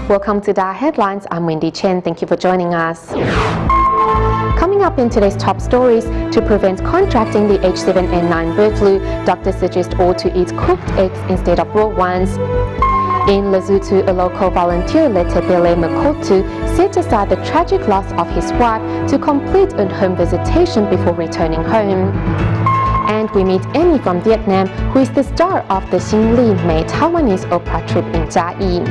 Welcome to DaAi Headlines. I'm Wendy Chen. Thank you for joining us. Coming up in today's top stories, to prevent contracting the H7N9 bird flu, doctors suggest all to eat cooked eggs instead of raw ones. In Lesotho, a local volunteer, Letebele Makotu, set aside the tragic loss of his wife to complete a home visitation before returning home. And we meet Annie from Vietnam, who is the star of the Xin Li-made Taiwanese opera troupe in DaAi.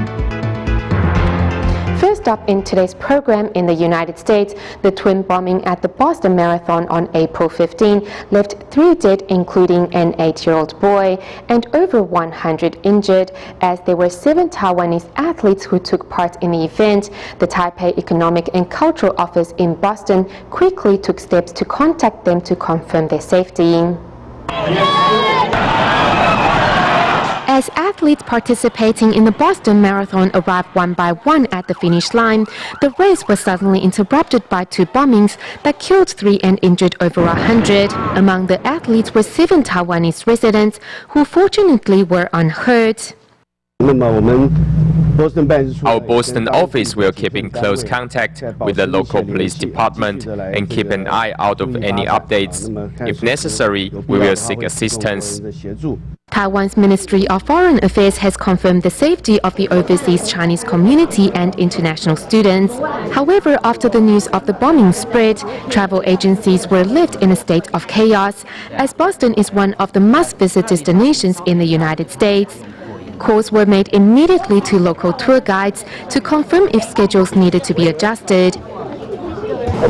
First up in today's program, in the United States, the twin bombing at the Boston Marathon on April 15 left 3 dead, including an 8-year-old boy, and over 100 injured, as there were 7 Taiwanese athletes who took part in the event. The Taipei Economic and Cultural Office in Boston quickly took steps to contact them to confirm their safety. As athletes participating in the Boston Marathon arrived one by one at the finish line, the race was suddenly interrupted by 2 bombings that killed 3 and injured over 100. Among the athletes were 7 Taiwanese residents who fortunately were unhurt. Our Boston office will keep in close contact with the local police department and keep an eye out of any updates. If necessary, we will seek assistance. Taiwan's Ministry of Foreign Affairs has confirmed the safety of the overseas Chinese community and international students. However, after the news of the bombing spread, travel agencies were left in a state of chaos, as Boston is one of the must-visit destinations in the United States. Calls were made immediately to local tour guides to confirm if schedules needed to be adjusted. The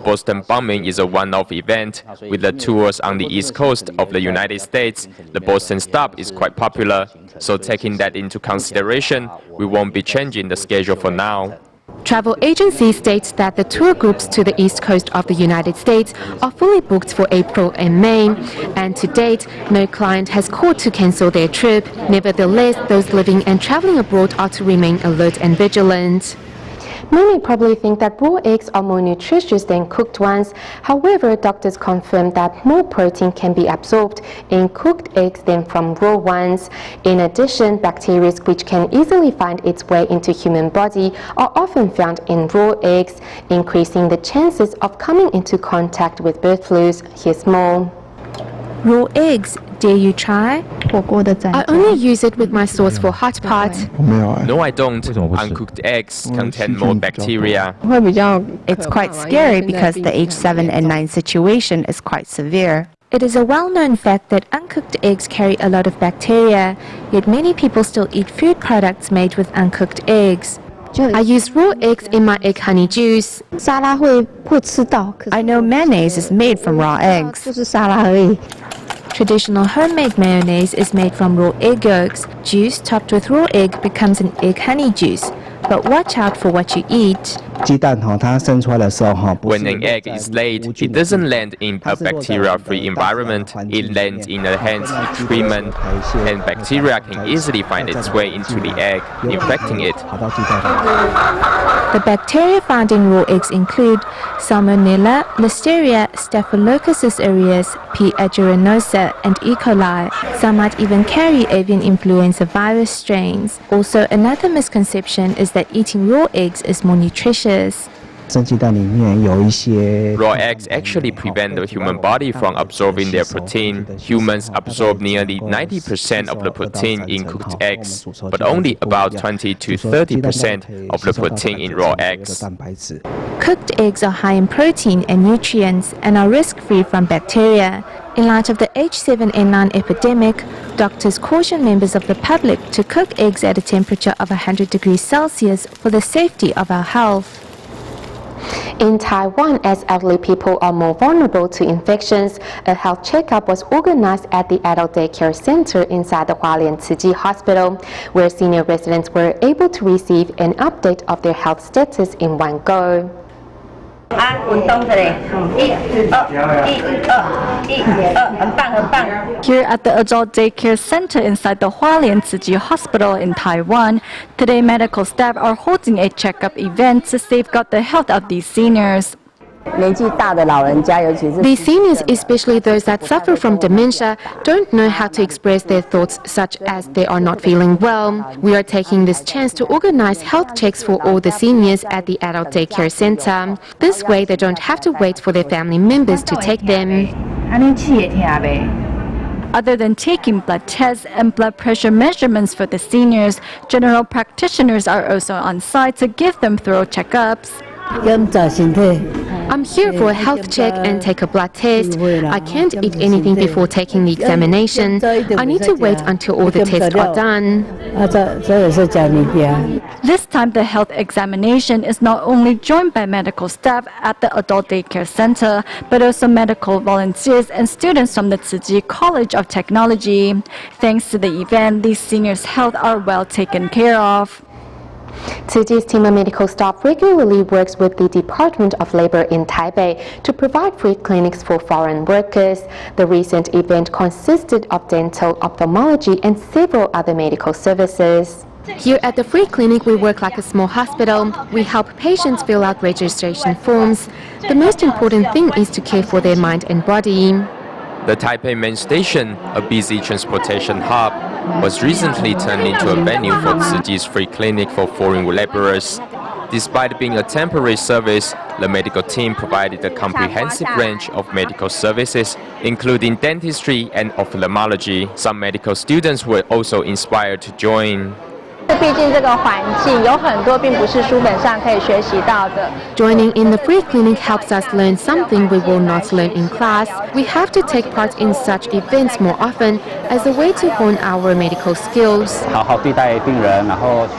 Boston bombing is a one-off event. With the tours on the East Coast of the United States, the Boston stop is quite popular. So taking that into consideration, we won't be changing the schedule for now. Travel agencies state that the tour groups to the east coast of the United States are fully booked for April and May, and to date, no client has called to cancel their trip. Nevertheless, those living and traveling abroad are to remain alert and vigilant. Many probably think that raw eggs are more nutritious than cooked ones. However, doctors confirm that more protein can be absorbed in cooked eggs than from raw ones. In addition, bacteria which can easily find its way into human body are often found in raw eggs, increasing the chances of coming into contact with bird flus. Here's more. Raw eggs, dare you try? I only use it with my sauce for hot pot. No, I don't. Uncooked eggs contain more bacteria. It's quite scary because the H7N9 situation is quite severe. It is a well-known fact that uncooked eggs carry a lot of bacteria, yet many people still eat food products made with uncooked eggs. I use raw eggs in my egg honey juice. I know mayonnaise is made from raw eggs. Traditional homemade mayonnaise is made from raw egg yolks. Juice topped with raw egg becomes an egg honey juice. But watch out for what you eat. When an egg is laid, it doesn't land in a bacteria-free environment. It lands in a hand treatment, and bacteria can easily find its way into the egg, infecting it. The bacteria found in raw eggs include Salmonella, Listeria, Staphylococcus aureus, P. aeruginosa, and E. coli. Some might even carry avian influenza virus strains. Also, another misconception is that eating raw eggs is more nutritious. Raw eggs actually prevent the human body from absorbing their protein. Humans absorb nearly 90% of the protein in cooked eggs, but only about 20 to 30% of the protein in raw eggs. Cooked eggs are high in protein and nutrients and are risk-free from bacteria. In light of the H7N9 epidemic, doctors caution members of the public to cook eggs at a temperature of 100 degrees Celsius for the safety of our health. In Taiwan, as elderly people are more vulnerable to infections, a health checkup was organized at the adult daycare center inside the Hualien Tzu Chi Hospital, where senior residents were able to receive an update of their health status in one go. Here at the Adult Daycare Center inside the Hualien Tzu Chi Hospital in Taiwan, today medical staff are holding a checkup event to safeguard the health of these seniors. These seniors, especially those that suffer from dementia, don't know how to express their thoughts, such as they are not feeling well. We are taking this chance to organize health checks for all the seniors at the Adult Daycare Center. This way, they don't have to wait for their family members to take them. Other than taking blood tests and blood pressure measurements for the seniors, general practitioners are also on site to give them thorough checkups. I'm here for a health check and take a blood test. I can't eat anything before taking the examination. I need to wait until all the tests are done. This time, the health examination is not only joined by medical staff at the Adult Daycare Center, but also medical volunteers and students from the Tzu Chi College of Technology. Thanks to the event, these seniors' health are well taken care of. Tzu Chi's team of medical staff regularly works with the Department of Labor in Taipei to provide free clinics for foreign workers. The recent event consisted of dental, ophthalmology, and several other medical services. Here at the free clinic, we work like a small hospital. We help patients fill out registration forms. The most important thing is to care for their mind and body. The Taipei main station, a busy transportation hub, was recently turned into a venue for Tzu Chi's free clinic for foreign laborers. Despite being a temporary service, the medical team provided a comprehensive range of medical services, including dentistry and ophthalmology. Some medical students were also inspired to join. Joining in the free clinic helps us learn something we will not learn in class. We have to take part in such events more often as a way to hone our medical skills.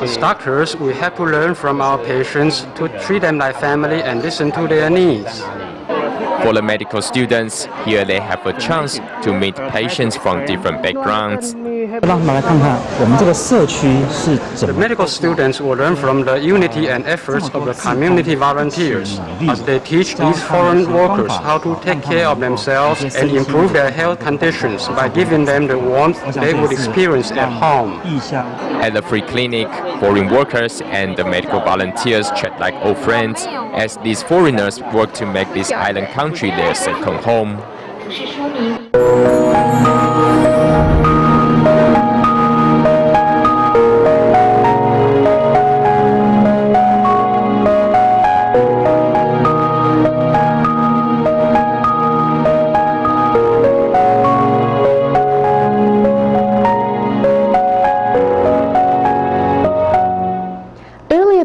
As doctors, we have to learn from our patients to treat them like family and listen to their needs. For the medical students, here they have a chance to meet patients from different backgrounds. The medical students will learn from the unity and efforts of the community volunteers as they teach these foreign workers how to take care of themselves and improve their health conditions by giving them the warmth they would experience at home. At the free clinic, foreign workers and the medical volunteers chat like old friends as these foreigners work to make this island country their second home.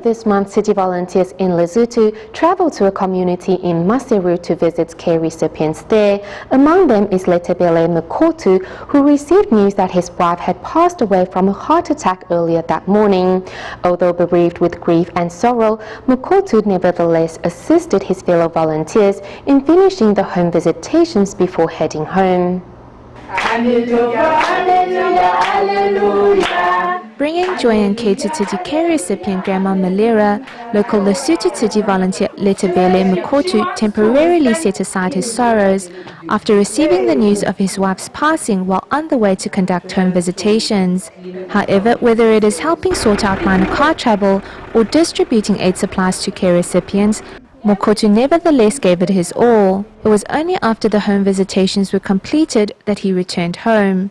This month, Tzu Chi volunteers in Lesotho traveled to a community in Maseru to visit care recipients there. Among them is Letebele Mkotu, who received news that his wife had passed away from a heart attack earlier that morning. Although bereaved with grief and sorrow, Mkotu nevertheless assisted his fellow volunteers in finishing the home visitations before heading home. Bringing joy and care to Tzu Chi care recipient Grandma Malera, local Lesotho Tzu Chi volunteer Letebele Mkotu temporarily set aside his sorrows after receiving the news of his wife's passing while on the way to conduct home visitations. However, whether it is helping sort out minor car trouble or distributing aid supplies to care recipients, Mkotu nevertheless gave it his all. It was only after the home visitations were completed that he returned home.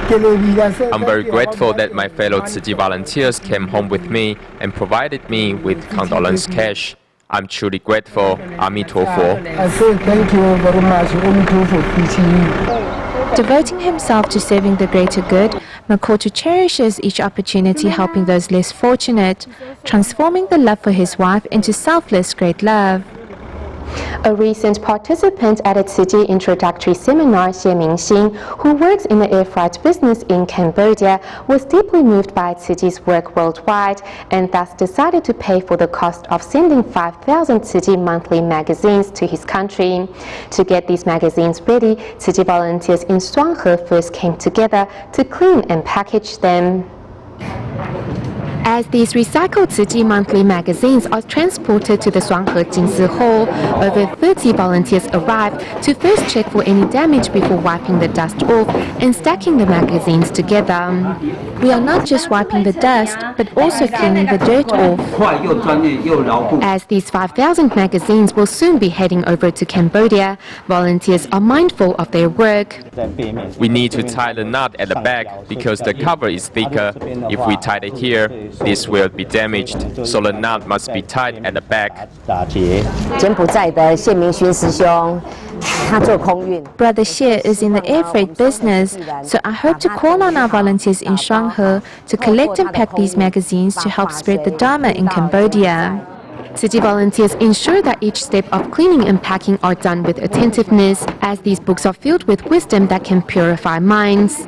I'm very grateful that my fellow Tzu Chi volunteers came home with me and provided me with condolence cash. I'm truly grateful. Amitofo. I say thank you very much. Devoting himself to serving the greater good, Mkotu cherishes each opportunity helping those less fortunate, transforming the love for his wife into selfless great love. A recent participant at a Tzu Chi introductory seminar, Xie Mingxing, who works in the air freight business in Cambodia, was deeply moved by Tzu Chi's work worldwide and thus decided to pay for the cost of sending 5,000 Tzu Chi monthly magazines to his country. To get these magazines ready, Tzu Chi volunteers in Suanghe first came together to clean and package them. As these recycled Tzu monthly magazines are transported to the Shuanghe Jingsi Hall, over 30 volunteers arrive to first check for any damage before wiping the dust off and stacking the magazines together. We are not just wiping the dust, but also cleaning the dirt off. As these 5,000 magazines will soon be heading over to Cambodia, volunteers are mindful of their work. We need to tie the knot at the back because the cover is thicker. If we tie it here, this will be damaged, so the knot must be tied at the back. Brother Xie is in the air freight business, so I hope to call on our volunteers in Shuanghe to collect and pack these magazines to help spread the Dharma in Cambodia. Tzu volunteers ensure that each step of cleaning and packing are done with attentiveness, as these books are filled with wisdom that can purify minds.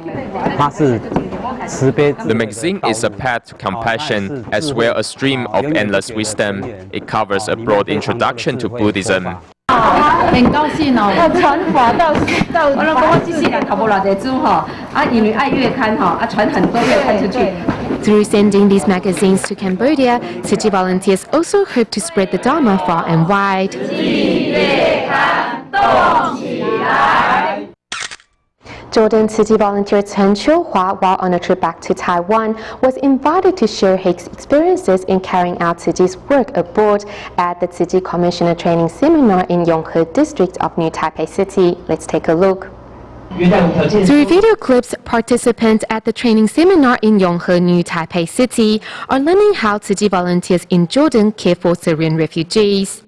The magazine is a path to compassion, as well as a stream of endless wisdom. It covers a broad introduction to Buddhism. 很高兴哦，传法到我讲我这世人读无偌济书吼，因为爱月刊吼，传很多月刊出去。 Through sending these magazines to Cambodia, Tzu volunteers also hope to spread the Dharma far and wide. Jordan Tzu volunteer Chen Qiuhua, while on a trip back to Taiwan, was invited to share his experiences in carrying out Tzu's work abroad at the Tzu Commissioner Training Seminar in Yonghe District of New Taipei City. Let's take a look. Through video clips, participants at the training seminar in Yonghe, New Taipei City are learning how Tzu volunteers in Jordan care for Syrian refugees.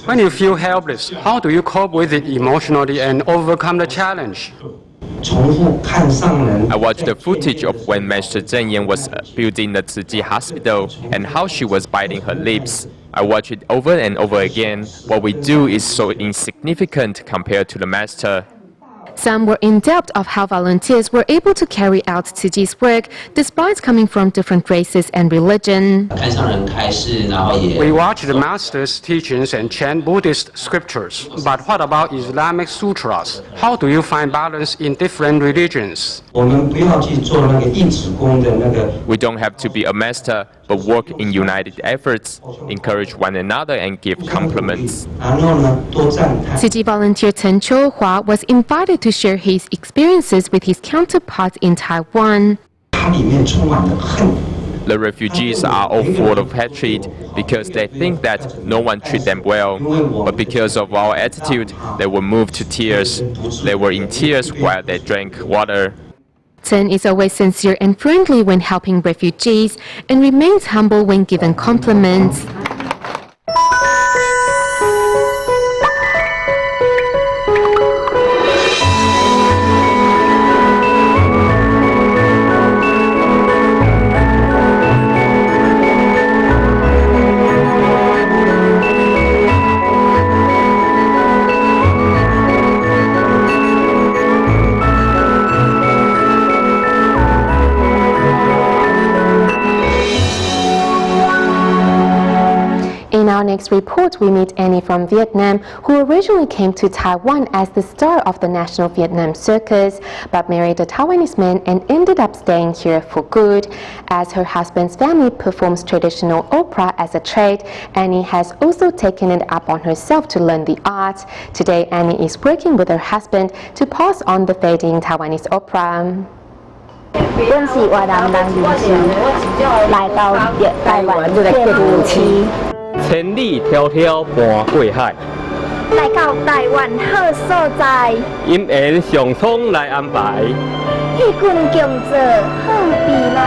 When you feel helpless, how do you cope with it emotionally and overcome the challenge? I watched the footage of when Master Zheng Yan was building the Tzu hospital and how she was biting her lips. I watch it over and over again. What we do is so insignificant compared to the master. Some were in doubt of how volunteers were able to carry out Tzu's work despite coming from different races and religion. We watch the master's teachings and chant Buddhist scriptures. But what about Islamic sutras? How do you find balance in different religions? We don't have to be a master, but work in united efforts, encourage one another and give compliments. Tzu volunteer Chen Qiuhua was invited to share his experiences with his counterparts in Taiwan. The refugees are all full of hatred because they think that no one treats them well. But because of our attitude, they were moved to tears. They were in tears while they drank water. Chen is always sincere and friendly when helping refugees and remains humble when given compliments. In our next report, we meet Annie from Vietnam, who originally came to Taiwan as the star of the National Vietnam Circus, but married a Taiwanese man and ended up staying here for good. As her husband's family performs traditional opera as a trade, Annie has also taken it upon herself to learn the art. Today, Annie is working with her husband to pass on the fading Taiwanese opera. 阮是越南人女士，来到台湾骗夫妻。千里迢迢伴过海，来到台湾好所在，因缘上苍来安排，彼群共做好比嘛。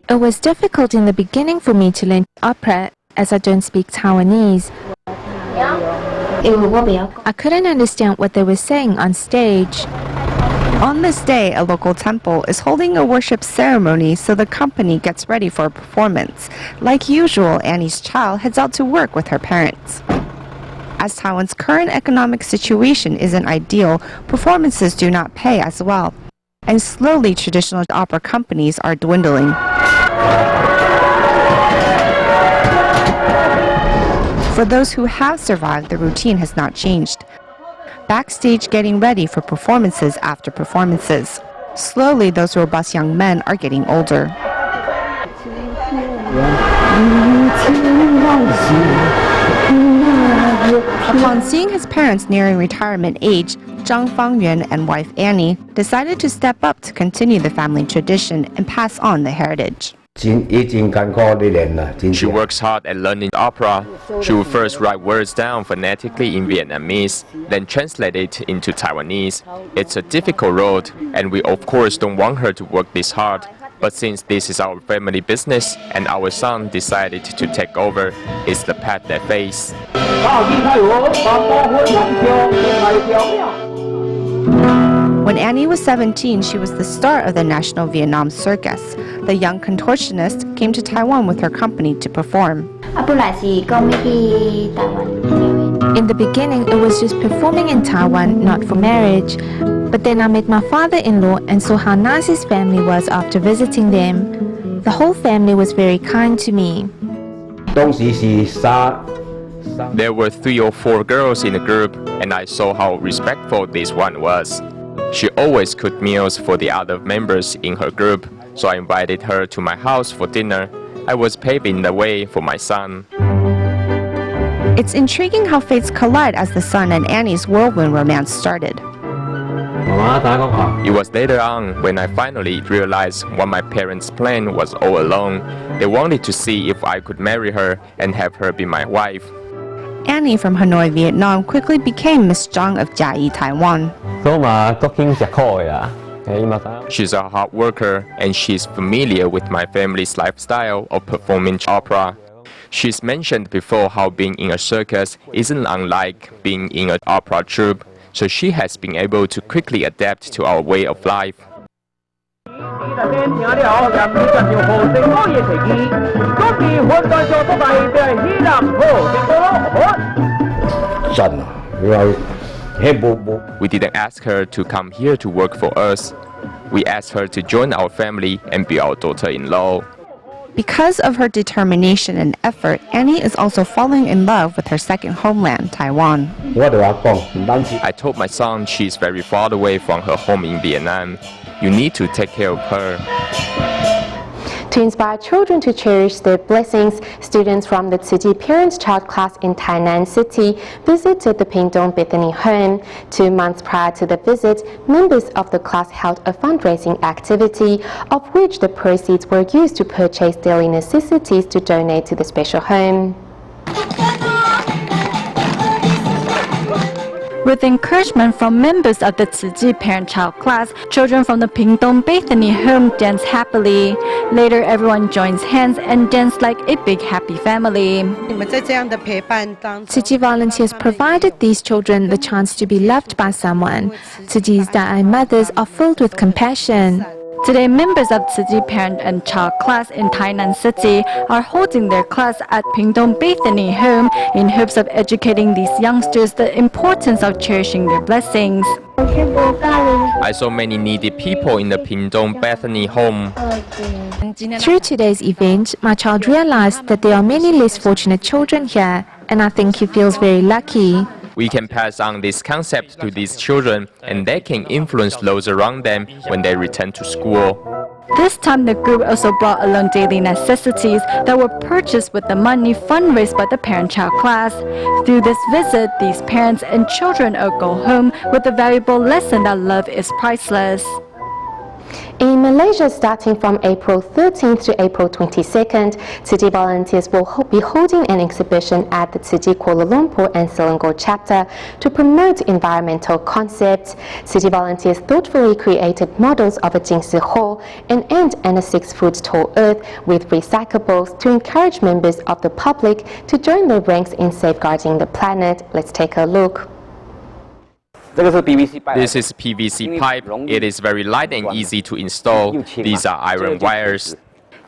It was difficult in the beginning for me to learn opera as I don't speak Taiwanese. I couldn't understand what they were saying on stage. On this day, a local temple is holding a worship ceremony, so the company gets ready for a performance. Like usual, Annie's child heads out to work with her parents. As Taiwan's current economic situation isn't ideal, performances do not pay as well. And slowly, traditional opera companies are dwindling. For those who have survived, the routine has not changed. Backstage getting ready for performances after performances. Slowly, those robust young men are getting older. Upon seeing his parents nearing retirement age, Zhang Fangyuan and wife Annie decided to step up to continue the family tradition and pass on the heritage. She works hard at learning opera. She will first write words down phonetically in Vietnamese, then translate it into Taiwanese. It's a difficult road, and we of course don't want her to work this hard. But since this is our family business and our son decided to take over, it's the path they face. When Annie was 17, she was the star of the National Vietnam Circus. The young contortionist came to Taiwan with her company to perform. In the beginning, it was just performing in Taiwan, not for marriage. But then I met my father-in-law and saw how nice his family was after visiting them. The whole family was very kind to me. There were 3 or 4 girls in the group, and I saw how respectful this one was. She always cooked meals for the other members in her group, so I invited her to my house for dinner. I was paving the way for my son. It's intriguing how fates collide as the son and Annie's whirlwind romance started. It was later on when I finally realized what my parents' plan was all along. They wanted to see if I could marry her and have her be my wife. Annie from Hanoi, Vietnam quickly became Miss Zhang of DaAi, Taiwan. She's a hard worker and she's familiar with my family's lifestyle of performing opera. She's mentioned before how being in a circus isn't unlike being in an opera troupe, so she has been able to quickly adapt to our way of life. We didn't ask her to come here to work for us. We asked her to join our family and be our daughter-in-law. Because of her determination and effort, Annie is also falling in love with her second homeland, Taiwan. I told my son she's very far away from her home in Vietnam. You need to take care of her. To inspire children to cherish their blessings, students from the Tzu Chi Parents-Child class in Tainan City visited the Pingdong Bethany home. 2 months prior to the visit, members of the class held a fundraising activity, of which the proceeds were used to purchase daily necessities to donate to the special home. With encouragement from members of the Tzu Chi Parent-Child class, children from the Pingdong Bethany home dance happily. Later, everyone joins hands and dance like a big happy family. Tzu Chi volunteers provided these children the chance to be loved by someone. Tzu Chi's DaAi mothers are filled with compassion. Today, members of Tzu Chi Parent and Child class in Tainan City are holding their class at Pingdong Bethany home in hopes of educating these youngsters the importance of cherishing their blessings. I saw many needy people in the Pingdong Bethany home. Through today's event, my child realized that there are many less fortunate children here, and I think he feels very lucky. We can pass on this concept to these children, and they can influence those around them when they return to school. This time, the group also brought along daily necessities that were purchased with the money fundraised by the parent-child class. Through this visit, these parents and children will go home with a valuable lesson that love is priceless. In Malaysia, starting from April 13th to April 22nd, Tzu Chi volunteers will be holding an exhibition at the Tzu Chi Kuala Lumpur and Selangor chapter to promote environmental concepts. Tzu Chi volunteers thoughtfully created models of a Jingsi hole, an ant and a 6-foot-tall earth with recyclables to encourage members of the public to join their ranks in safeguarding the planet. Let's take a look. This is PVC pipe. It is very light and easy to install. These are iron wires.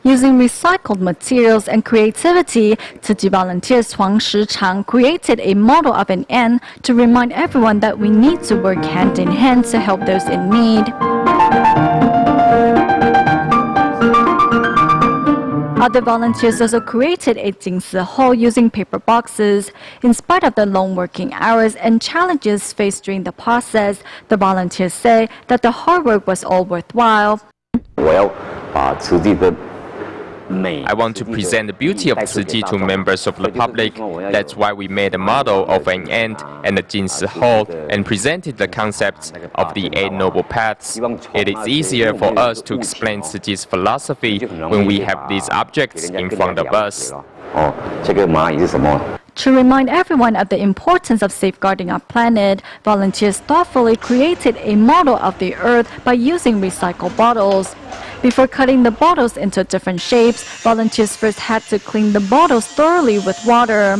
Using recycled materials and creativity, Tzu Chi volunteers Huang Shichang created a model of an ant to remind everyone that we need to work hand in hand to help those in need. Other volunteers also created a Jingsi hall using paper boxes. In spite of the long working hours and challenges faced during the process, the volunteers say that the hard work was all worthwhile. I want to present the beauty of Tzu Chi to members of the public. That's why we made a model of an ant and a Jingsi hall and presented the concepts of the 8 Noble Paths. It is easier for us to explain Tzu Chi's philosophy when we have these objects in front of us. To remind everyone of the importance of safeguarding our planet, volunteers thoughtfully created a model of the Earth by using recycled bottles. Before cutting the bottles into different shapes, volunteers first had to clean the bottles thoroughly with water.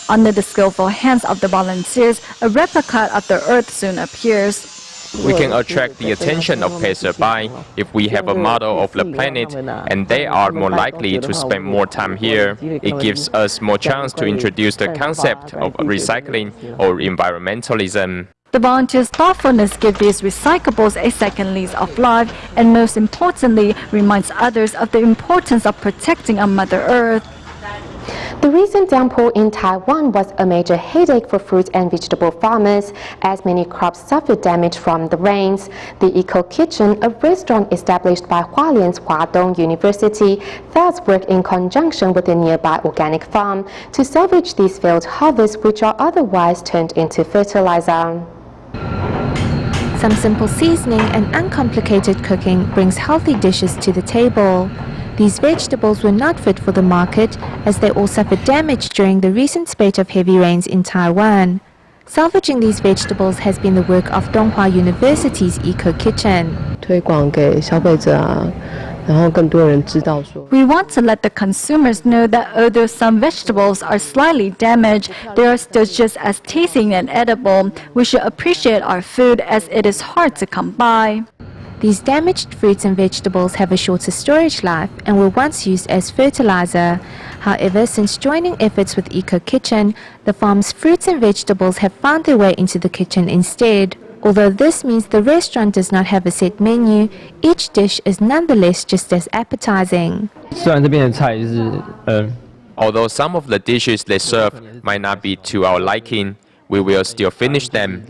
Under the skillful hands of the volunteers, a replica of the Earth soon appears. We can attract the attention of passerby if we have a model of the planet, and they are more likely to spend more time here. It gives us more chance to introduce the concept of recycling or environmentalism. The volunteers' thoughtfulness gives these recyclables a second lease of life, and most importantly, reminds others of the importance of protecting our Mother Earth. The recent downpour in Taiwan was a major headache for fruit and vegetable farmers, as many crops suffered damage from the rains. The Eco Kitchen, a restaurant established by Hualien's Huadong University, thus worked in conjunction with a nearby organic farm to salvage these failed harvests, which are otherwise turned into fertilizer. Some simple seasoning and uncomplicated cooking brings healthy dishes to the table. These vegetables were not fit for the market as they all suffered damage during the recent spate of heavy rains in Taiwan. Salvaging these vegetables has been the work of Donghua University's Eco Kitchen. We want to let the consumers know that although some vegetables are slightly damaged, they are still just as tasty and edible. We should appreciate our food as it is hard to come by. These damaged fruits and vegetables have a shorter storage life and were once used as fertilizer. However, since joining efforts with Eco Kitchen, the farm's fruits and vegetables have found their way into the kitchen instead. Although this means the restaurant does not have a set menu, each dish is nonetheless just as appetizing. Although some of the dishes they serve might not be to our liking, we will still finish them.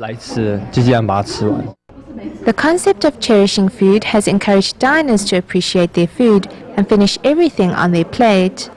The concept of cherishing food has encouraged diners to appreciate their food and finish everything on their plate.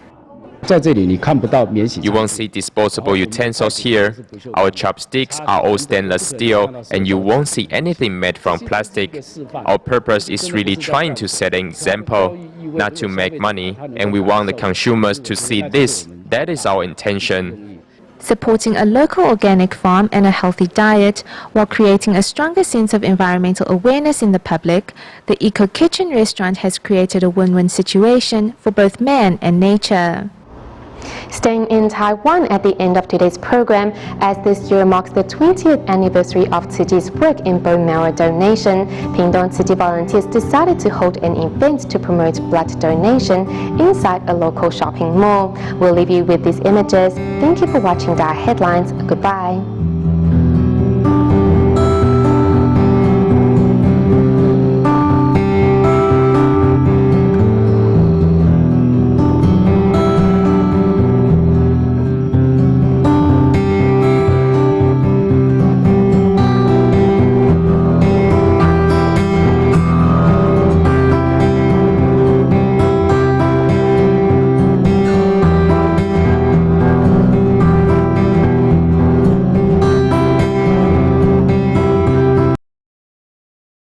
You won't see disposable utensils here. Our chopsticks are all stainless steel, and you won't see anything made from plastic. Our purpose is really trying to set an example, not to make money, and we want the consumers to see this. That is our intention. Supporting a local organic farm and a healthy diet while creating a stronger sense of environmental awareness in the public, the Eco Kitchen restaurant has created a win-win situation for both man and nature. Staying in Taiwan at the end of today's program, as this year marks the 20th anniversary of Tzu Chi's work in bone marrow donation, Pingdong Tzu Chi volunteers decided to hold an event to promote blood donation inside a local shopping mall. We'll leave you with these images. Thank you for watching DaAi Headlines. Goodbye.